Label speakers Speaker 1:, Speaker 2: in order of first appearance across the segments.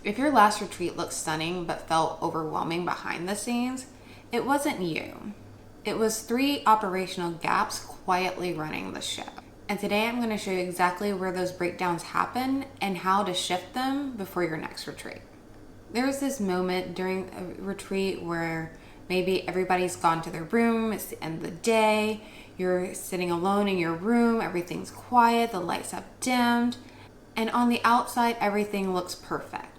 Speaker 1: If your last retreat looked stunning but felt overwhelming behind the scenes, it wasn't you. It was 3 operational gaps quietly running the show. And today I'm going to show you exactly where those breakdowns happen and how to shift them before your next retreat. There's this moment during a retreat where maybe everybody's gone to their room, it's the end of the day, you're sitting alone in your room, everything's quiet, the lights have dimmed, and on the outside everything looks perfect.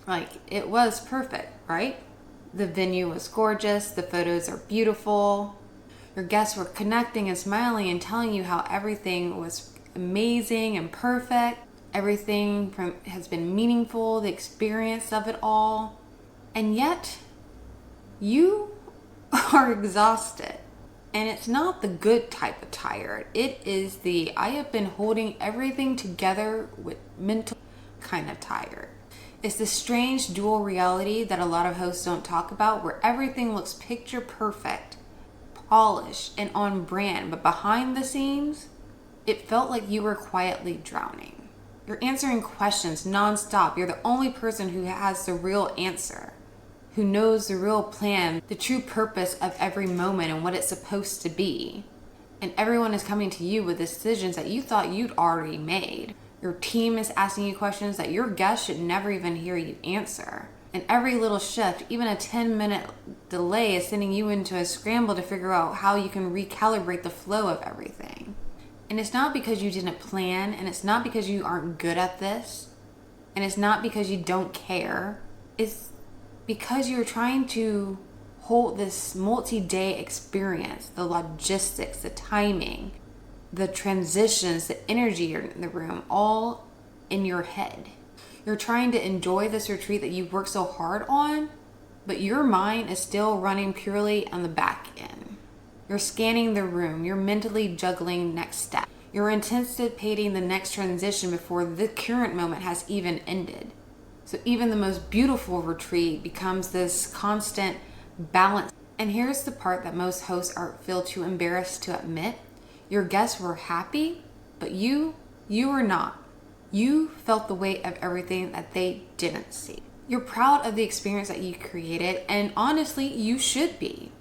Speaker 1: Like, it was perfect, right? The venue was gorgeous, the photos are beautiful, your guests were connecting and smiling and telling you how everything was amazing and perfect. Everything has been meaningful, the experience of it all. And yet, you are exhausted. And it's not the good type of tired. It is the I have been holding everything together with mental kind of tired. It's the strange dual reality that a lot of hosts don't talk about, where everything looks picture perfect, polished, and on brand. But behind the scenes, it felt like you were quietly drowning. You're answering questions nonstop. You're the only person who has the real answer, who knows the real plan, the true purpose of every moment and what it's supposed to be. And everyone is coming to you with decisions that you thought you'd already made. Your team is asking you questions that your guests should never even hear you answer. And every little shift, even a 10-minute delay, is sending you into a scramble to figure out how you can recalibrate the flow of everything. And it's not because you didn't plan, and it's not because you aren't good at this, and it's not because you don't care. It's because you're trying to hold this multi-day experience, the logistics, the timing, the transitions, the energy in the room, all in your head. You're trying to enjoy this retreat that you worked so hard on, but your mind is still running purely on the back end. You're scanning the room, you're mentally juggling next step. You're anticipating the next transition before the current moment has even ended. So even the most beautiful retreat becomes this constant balance. And here's the part that most hosts feel too embarrassed to admit. Your guests were happy, but you were not. You felt the weight of everything that they didn't see. You're proud of the experience that you created, and honestly, you should be.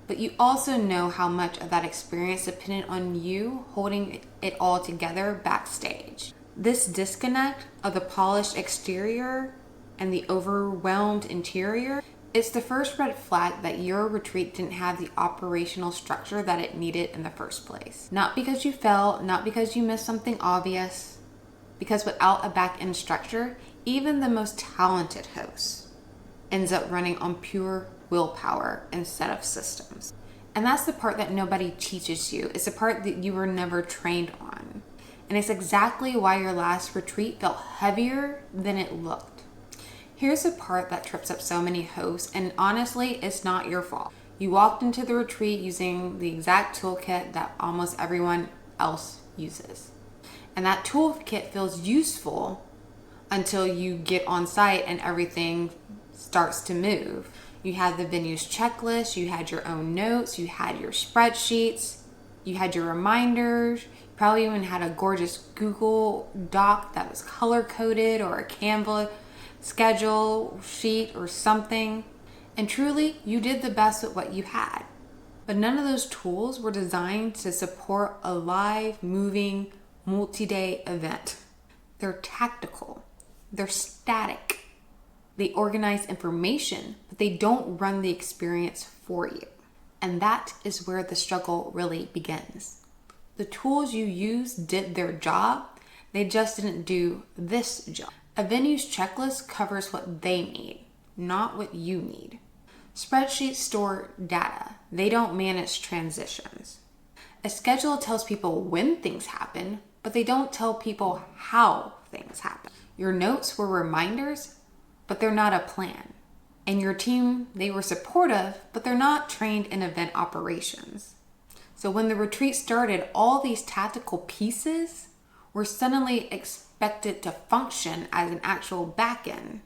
Speaker 1: But you also know how much of that experience depended on you holding it all together backstage. This disconnect of the polished exterior and the overwhelmed interior, it's the first red flag that your retreat didn't have the operational structure that it needed in the first place. Not because you fell, not because you missed something obvious, because without a back-end structure, even the most talented host ends up running on pure willpower instead of systems. And that's the part that nobody teaches you. It's the part that you were never trained on. And it's exactly why your last retreat felt heavier than it looked. Here's the part that trips up so many hosts, and honestly, it's not your fault. You walked into the retreat using the exact toolkit that almost everyone else uses. And that toolkit feels useful until you get on site and everything starts to move. You had the venue's checklist, you had your own notes, you had your spreadsheets, you had your reminders, you probably even had a gorgeous Google Doc that was color-coded, or a Canva schedule sheet or something. And truly, you did the best with what you had. But none of those tools were designed to support a live, moving, multi-day event. They're tactical. They're static. They organize information, but they don't run the experience for you. And that is where the struggle really begins. The tools you used did their job. They just didn't do this job. A venue's checklist covers what they need, not what you need. Spreadsheets store data. They don't manage transitions. A schedule tells people when things happen, but they don't tell people how things happen. Your notes were reminders, but they're not a plan. And your team, they were supportive, but they're not trained in event operations. So when the retreat started, all these tactical pieces were suddenly expected to function as an actual back-end,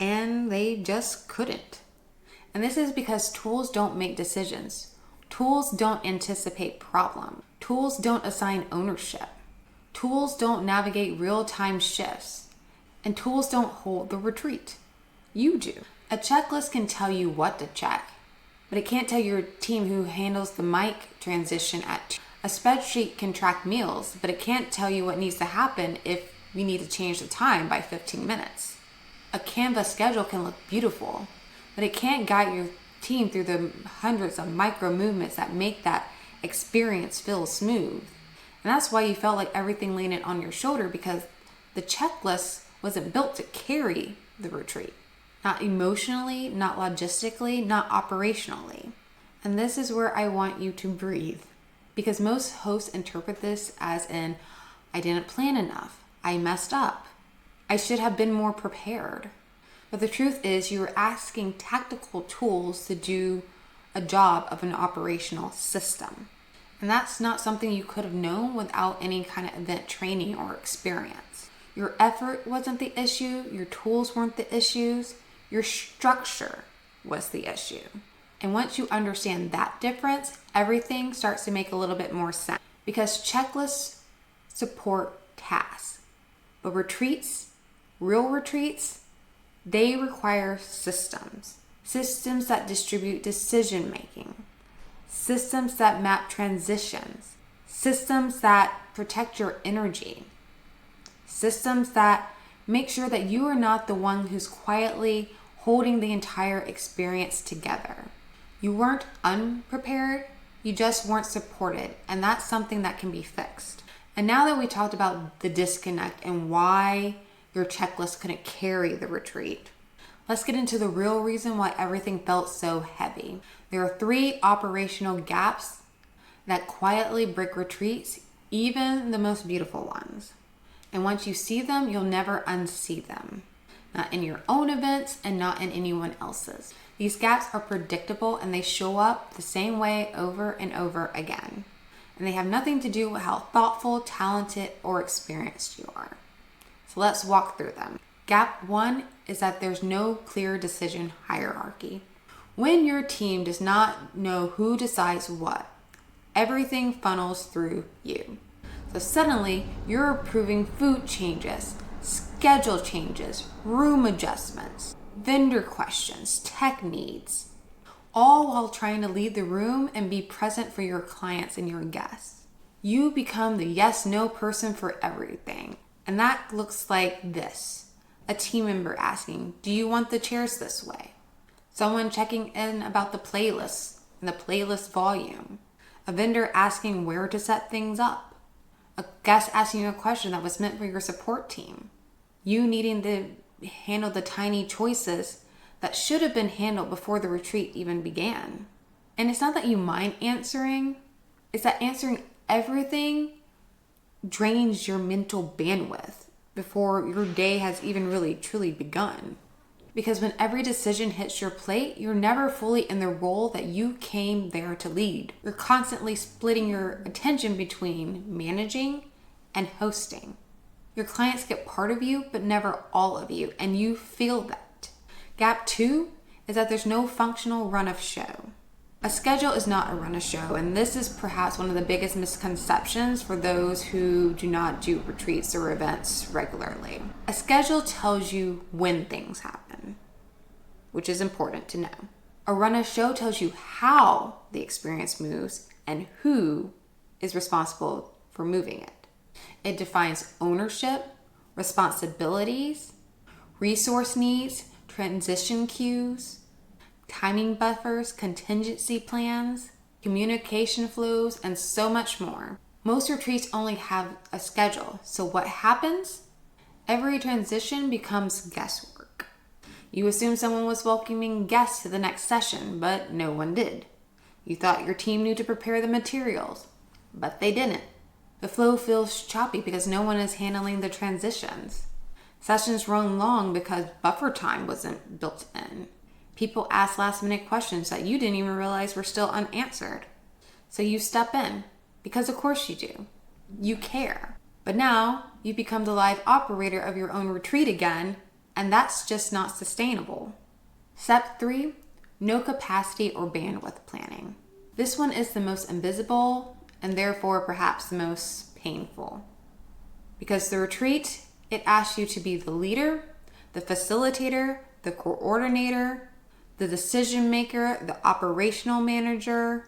Speaker 1: and they just couldn't. And this is because tools don't make decisions. Tools don't anticipate problems. Tools don't assign ownership. Tools don't navigate real-time shifts. And tools don't hold the retreat. You do. A checklist can tell you what to check, but it can't tell your team who handles the mic transition at. A spreadsheet can track meals, but it can't tell you what needs to happen if you need to change the time by 15 minutes. A Canva schedule can look beautiful, but it can't guide your team through the hundreds of micro movements that make that experience feel smooth. And that's why you felt like everything landed on your shoulder, because the checklist wasn't built to carry the retreat. Not emotionally, not logistically, not operationally. And this is where I want you to breathe. Because most hosts interpret this as in, I didn't plan enough. I messed up. I should have been more prepared. But the truth is, you were asking tactical tools to do a job of an operational system. And that's not something you could have known without any kind of event training or experience. Your effort wasn't the issue. Your tools weren't the issues. Your structure was the issue. And once you understand that difference, everything starts to make a little bit more sense. Because checklists support tasks. But retreats, real retreats, they require systems. Systems that distribute decision making. Systems that map transitions. Systems that protect your energy. Systems that make sure that you are not the one who's quietly holding the entire experience together. You weren't unprepared, you just weren't supported, and that's something that can be fixed. And now that we talked about the disconnect and why your checklist couldn't carry the retreat, let's get into the real reason why everything felt so heavy. There are 3 operational gaps that quietly break retreats, even the most beautiful ones. And once you see them, you'll never unsee them. Not in your own events and not in anyone else's. These gaps are predictable and they show up the same way over and over again. And they have nothing to do with how thoughtful, talented, or experienced you are. So let's walk through them. Gap 1 is that there's no clear decision hierarchy. When your team does not know who decides what, everything funnels through you. So suddenly you're approving food changes, schedule changes, room adjustments, vendor questions, tech needs, all while trying to lead the room and be present for your clients and your guests. You become the yes/no person for everything. And that looks like this. A team member asking, do you want the chairs this way? Someone checking in about the playlist and the playlist volume. A vendor asking where to set things up. A guest asking you a question that was meant for your support team. You needing to handle the tiny choices that should have been handled before the retreat even began. And it's not that you mind answering, it's that answering everything drains your mental bandwidth before your day has even really truly begun. Because when every decision hits your plate, you're never fully in the role that you came there to lead. You're constantly splitting your attention between managing and hosting. Your clients get part of you, but never all of you, and you feel that. Gap 2 is that there's no functional run of show. A schedule is not a run of show, and this is perhaps one of the biggest misconceptions for those who do not do retreats or events regularly. A schedule tells you when things happen, which is important to know. A run of show tells you how the experience moves and who is responsible for moving it. It defines ownership, responsibilities, resource needs, transition cues, timing buffers, contingency plans, communication flows, and so much more. Most retreats only have a schedule, so what happens? Every transition becomes guesswork. You assume someone was welcoming guests to the next session, but no one did. You thought your team knew to prepare the materials, but they didn't. The flow feels choppy because no one is handling the transitions. Sessions run long because buffer time wasn't built in. People ask last-minute questions that you didn't even realize were still unanswered. So you step in, because of course you do. You care. But now you become the live operator of your own retreat again, and that's just not sustainable. Step 3, no capacity or bandwidth planning. This one is the most invisible and therefore perhaps the most painful. Because the retreat It asks you to be the leader, the facilitator, the coordinator, the decision maker, the operational manager,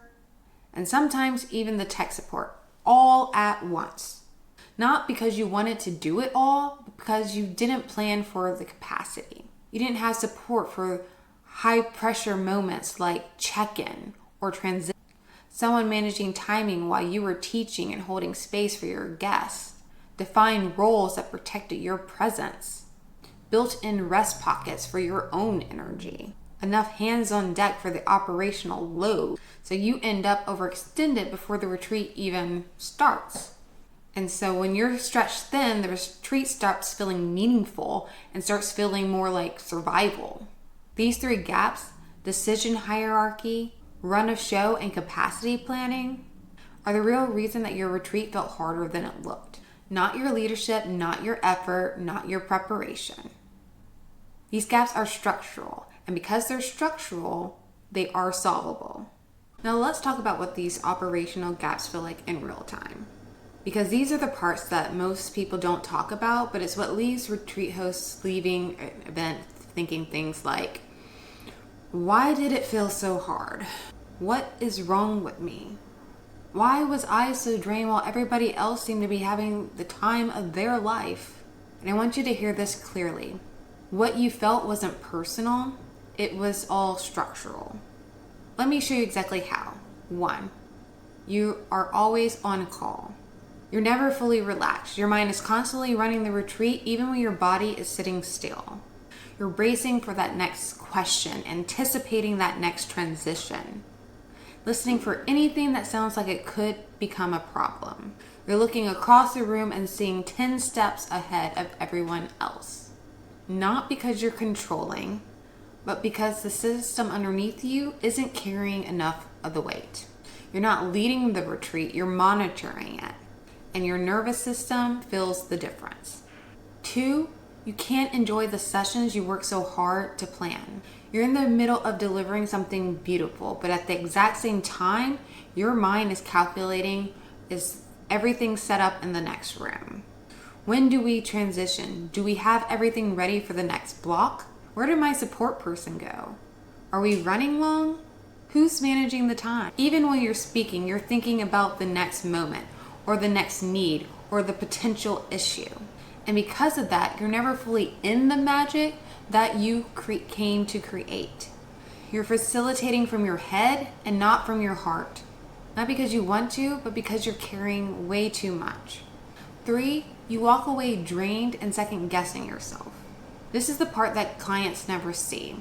Speaker 1: and sometimes even the tech support, all at once. Not because you wanted to do it all, but because you didn't plan for the capacity. You didn't have support for high pressure moments like check-in or transition. Someone managing timing while you were teaching and holding space for your guests. Defined roles that protected your presence. Built-in rest pockets for your own energy. Enough hands on deck for the operational load, so you end up overextended before the retreat even starts. And so when you're stretched thin, the retreat stops feeling meaningful and starts feeling more like survival. These three gaps, decision hierarchy, run of show, and capacity planning, are the real reason that your retreat felt harder than it looked. Not your leadership, not your effort, not your preparation. These gaps are structural, and because they're structural, they are solvable. Now let's talk about what these operational gaps feel like in real time. Because these are the parts that most people don't talk about, but it's what leaves retreat hosts leaving an event thinking things like, why did it feel so hard? What is wrong with me? Why was I so drained while everybody else seemed to be having the time of their life? And I want you to hear this clearly. What you felt wasn't personal, it was all structural. Let me show you exactly how. 1, you are always on call. You're never fully relaxed. Your mind is constantly running the retreat even when your body is sitting still. You're bracing for that next question, anticipating that next transition. Listening for anything that sounds like it could become a problem. You're looking across the room and seeing 10 steps ahead of everyone else. Not because you're controlling, but because the system underneath you isn't carrying enough of the weight. You're not leading the retreat, you're monitoring it. And your nervous system feels the difference. 2, you can't enjoy the sessions you work so hard to plan. You're in the middle of delivering something beautiful, but at the exact same time, your mind is calculating, is everything set up in the next room? When do we transition? Do we have everything ready for the next block? Where did my support person go? Are we running long? Who's managing the time? Even when you're speaking, you're thinking about the next moment, or the next need, or the potential issue. And because of that, you're never fully in the magic that you came to create. You're facilitating from your head and not from your heart. Not because you want to, but because you're carrying way too much. 3, you walk away drained and second guessing yourself. This is the part that clients never see.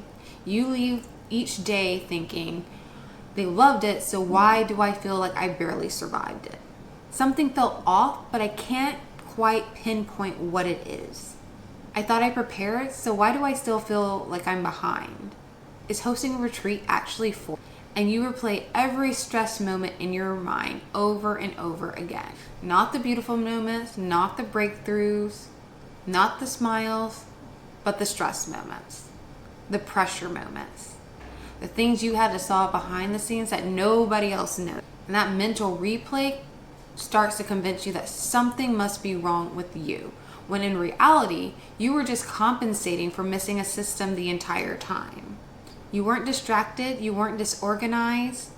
Speaker 1: You leave each day thinking, they loved it, so why do I feel like I barely survived it? Something felt off, but I can't quite pinpoint what it is. I thought I prepared, so why do I still feel like I'm behind? Is hosting a retreat actually for? And you replay every stress moment in your mind over and over again. Not the beautiful moments, not the breakthroughs, not the smiles, but the stress moments, the pressure moments, the things you had to solve behind the scenes that nobody else knows. And that mental replay starts to convince you that something must be wrong with you, when in reality, you were just compensating for missing a system the entire time. You weren't distracted, you weren't disorganized,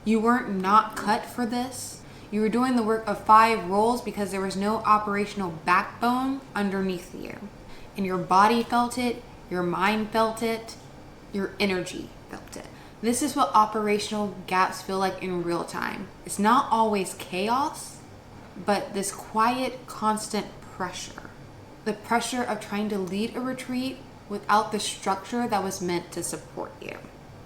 Speaker 1: you weren't not cut for this. You were doing the work of 5 roles because there was no operational backbone underneath you. And your body felt it, your mind felt it, your energy felt it. This is what operational gaps feel like in real time. It's not always chaos, but this quiet, constant pressure. The pressure of trying to lead a retreat without the structure that was meant to support you.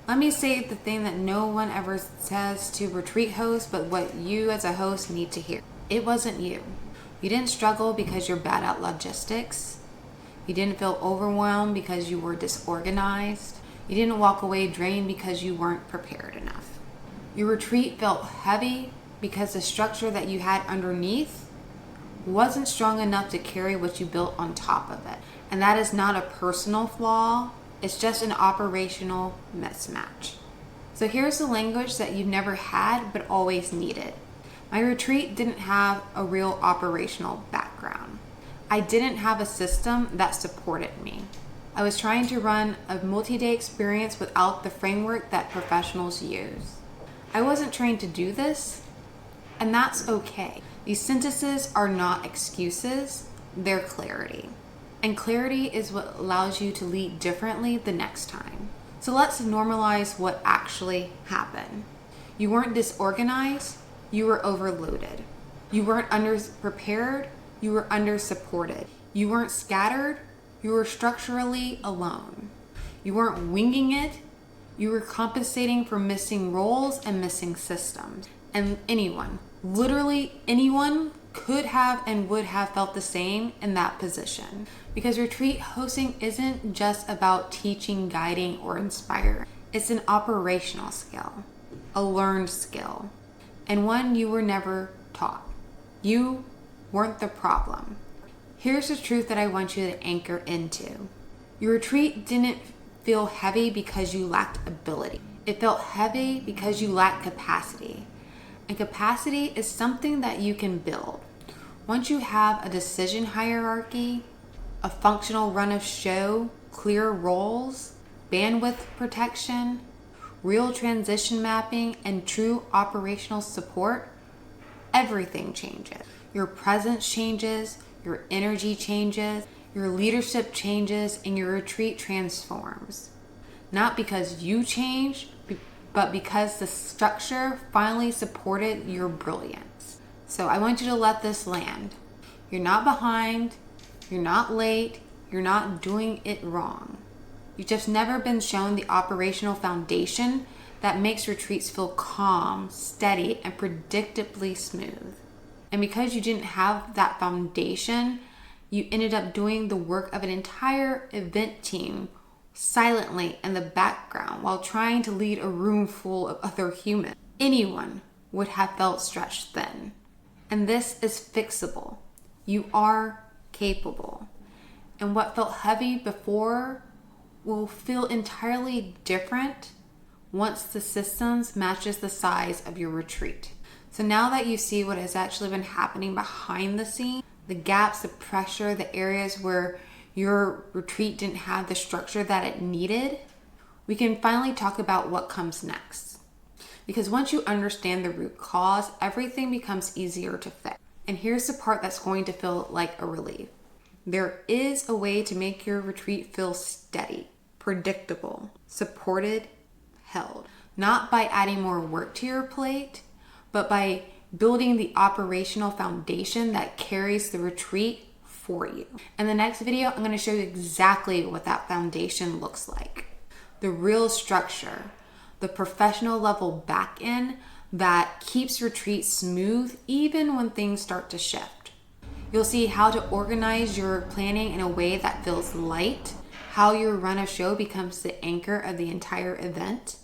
Speaker 1: Let me say the thing that no one ever says to retreat hosts, but what you as a host need to hear. It wasn't you. You didn't struggle because you're bad at logistics. You didn't feel overwhelmed because you were disorganized. You didn't walk away drained because you weren't prepared enough. Your retreat felt heavy because the structure that you had underneath wasn't strong enough to carry what you built on top of it. And that is not a personal flaw, it's just an operational mismatch. So here's the language that you've never had but always needed. My retreat didn't have a real operational background. I didn't have a system that supported me. I was trying to run a multi-day experience without the framework that professionals use. I wasn't trained to do this, and that's okay. These sentences are not excuses, they're clarity. And clarity is what allows you to lead differently the next time. So let's normalize what actually happened. You weren't disorganized, you were overloaded. You weren't underprepared, you were undersupported. You weren't scattered, you were structurally alone. You weren't winging it, you were compensating for missing roles and missing systems. And anyone, literally anyone, could have and would have felt the same in that position. Because retreat hosting isn't just about teaching, guiding, or inspiring. It's an operational skill, a learned skill, and one you were never taught. You weren't the problem. Here's the truth that I want you to anchor into. Your retreat didn't feel heavy because you lacked ability. It felt heavy because you lacked capacity. And capacity is something that you can build. Once you have a decision hierarchy, a functional run of show, clear roles, bandwidth protection, real transition mapping, and true operational support, everything changes. Your presence changes, your energy changes, your leadership changes, and your retreat transforms. Not because you changed, but because the structure finally supported your brilliance. So I want you to let this land. You're not behind, you're not late, you're not doing it wrong. You've just never been shown the operational foundation that makes retreats feel calm, steady, and predictably smooth. And because you didn't have that foundation, you ended up doing the work of an entire event team silently in the background while trying to lead a room full of other humans. Anyone would have felt stretched thin. And this is fixable. You are capable. And what felt heavy before will feel entirely different once the systems matches the size of your retreat. So now that you see what has actually been happening behind the scenes, the gaps, the pressure, the areas where your retreat didn't have the structure that it needed, we can finally talk about what comes next. Because once you understand the root cause, everything becomes easier to fix. And here's the part that's going to feel like a relief. There is a way to make your retreat feel steady, predictable, supported, held. Not by adding more work to your plate, but by building the operational foundation that carries the retreat for you. In the next video, I'm going to show you exactly what that foundation looks like. The real structure, the professional level back end that keeps retreat smooth even when things start to shift. You'll see how to organize your planning in a way that feels light, how your run of show becomes the anchor of the entire event,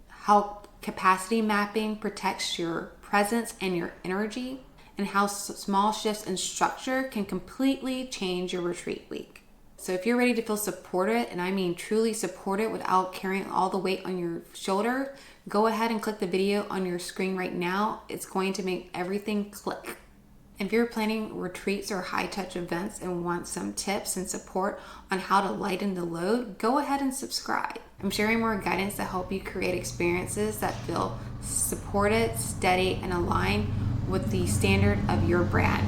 Speaker 1: how capacity mapping protects your presence and your energy, and how small shifts in structure can completely change your retreat week. So if you're ready to feel supported, and I mean truly supported without carrying all the weight on your shoulder, go ahead and click the video on your screen right now. It's going to make everything click. If you're planning retreats or high-touch events and want some tips and support on how to lighten the load, go ahead and subscribe. I'm sharing more guidance to help you create experiences that feel supported, steady, and aligned with the standard of your brand.